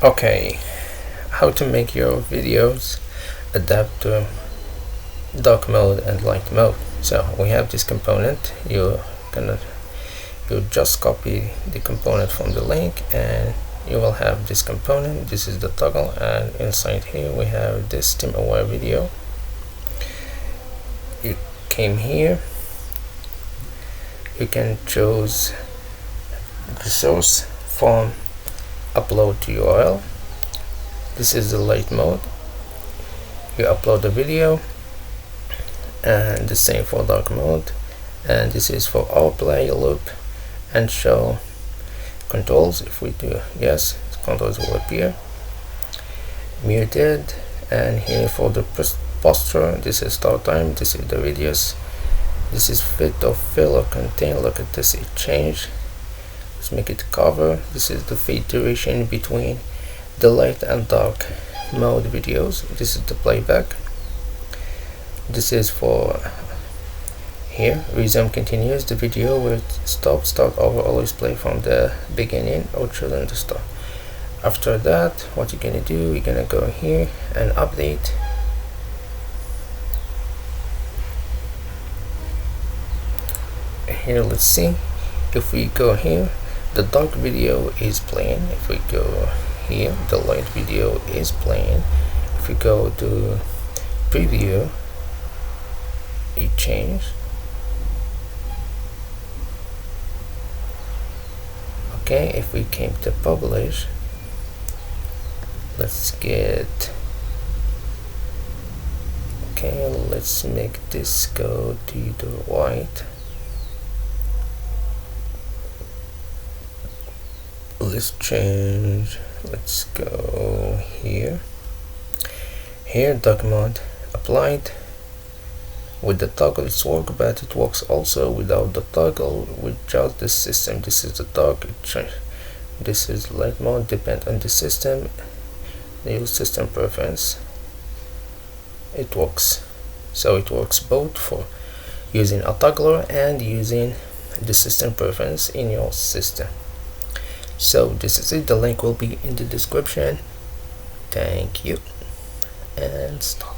Okay, how to make your videos adapt to dark mode and light mode. So we have this component. You just copy the component from the link and you will have this component. This is the toggle, and inside here we have this TeamAware video. You came here, you can choose the source from upload to URL. This is the light mode. You upload the video, and the same for dark mode, and this is for our play loop and show controls. If we do yes, controls will appear. Muted, and here for the posture, this is start time, this is the radius, this is fit or fill or contain. Look at this, it changed. Let's make it cover. This is the fade duration between the light and dark mode videos. This is the playback. This is for here resume continuous. The video will start over, always play from the beginning or children to start. After that, what you're gonna do, you're gonna go here and update. Here, let's see, if we go here, the dark video is playing. If we go here, the light video is playing. If we go to preview, it changed. Okay, if we came to publish, let's get, okay, let's make this go to the white. Let's change, let's go here, dark mode applied. With the toggle it's work, but it works also without the toggle with just the system. This is the dark, this is light mode, depend on the system, use system preference. It works, so it works both for using a toggler and using the system preference in your system. So this is it. The link will be in the description. Thank you, and stop.